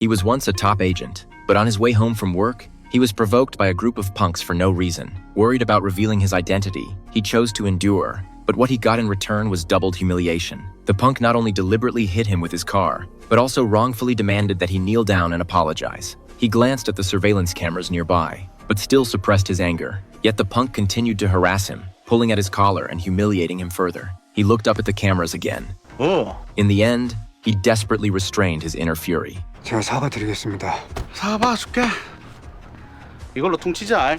He was once a top agent, but on his way home from work, he was provoked by a group of punks for no reason. Worried about revealing his identity, he chose to endure, but what he got in return was doubled humiliation. The punk not only deliberately hit him with his car, but also wrongfully demanded that he kneel down and apologize. He glanced at the surveillance cameras nearby, but still suppressed his anger. Yet the punk continued to harass him, pulling at his collar and humiliating him further. He looked up at the cameras again. In the end, he desperately restrained his inner fury. 제가 사과드리겠습니다. 사과해줄게. 이걸로 퉁치자.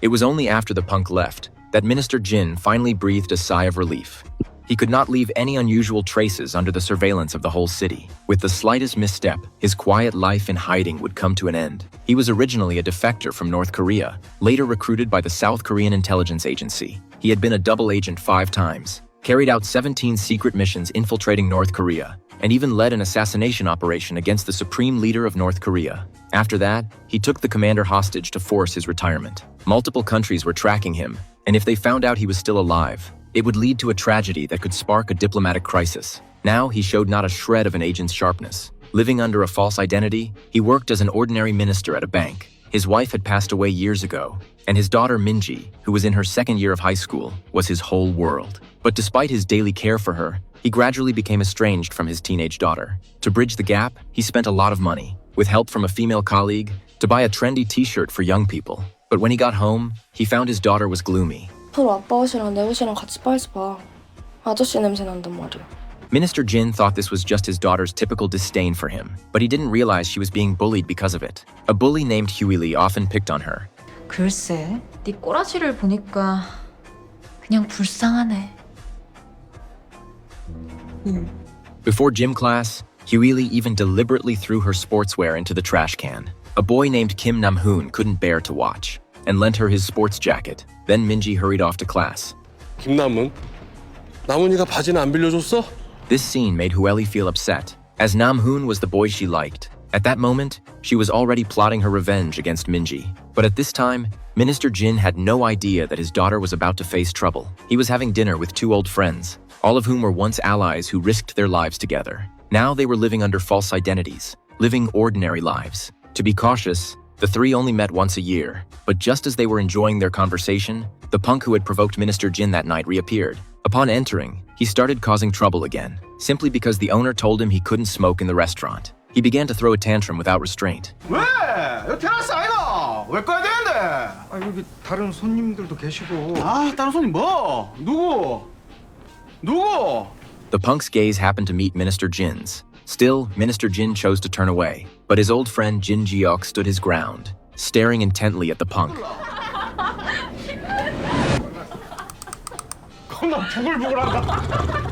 It was only after the punk left that Minister Jin finally breathed a sigh of relief. He could not leave any unusual traces under the surveillance of the whole city. With the slightest misstep, his quiet life in hiding would come to an end. He was originally a defector from North Korea, later recruited by the South Korean intelligence agency. He had been a double agent 5 times, carried out 17 secret missions infiltrating North Korea, and even led an assassination operation against the supreme leader of North Korea. After that, he took the commander hostage to force his retirement. Multiple countries were tracking him, and if they found out he was still alive, it would lead to a tragedy that could spark a diplomatic crisis. Now he showed not a shred of an agent's sharpness. Living under a false identity, he worked as an ordinary minister at a bank. His wife had passed away years ago, and his daughter Minji, who was in her 2nd year of high school, was his whole world. But despite his daily care for her, he gradually became estranged from his teenage daughter. To bridge the gap, he spent a lot of money, with help from a female colleague, to buy a trendy t-shirt for young people. But when he got home, he found his daughter was gloomy. 앞으로 아빠 옷이랑 내 옷이랑 같이 빨지 봐. 아저씨 냄새 난단 말이야. Minister Jin thought this was just his daughter's typical disdain for him, but he didn't realize she was being bullied because of it. A bully named Huey Lee often picked on her. 글쎄, 네 꼬라지를 보니까 그냥 불쌍하네. Before gym class, Huey Lee even deliberately threw her sportswear into the trash can. A boy named Kim Nam-hoon couldn't bear to watch, and lent her his sports jacket. Then Minji hurried off to class. 김남은? 남은이가 바지는 안 빌려줬어? This scene made Hueli feel upset, as Nam-hoon was the boy she liked. At that moment, she was already plotting her revenge against Minji. But at this time, Minister Jin had no idea that his daughter was about to face trouble. He was having dinner with 2 old friends, all of whom were once allies who risked their lives together. Now they were living under false identities, living ordinary lives. To be cautious, the 3 only met once a year, but just as they were enjoying their conversation, the punk who had provoked Minister Jin that night reappeared. Upon entering, he started causing trouble again, simply because the owner told him he couldn't smoke in the restaurant. He began to throw a tantrum without restraint. 왜? 여기 테라스 아이가? 왜 꺼야 되는데? 아 여기 다른 손님들도 계시고. 아, 다른 손님 뭐? 누구? The punk's gaze happened to meet Minister Jin's. Still, Minister Jin chose to turn away, but his old friend Jin Jiok stood his ground, staring intently at the punk. 겁나 부글부글한다.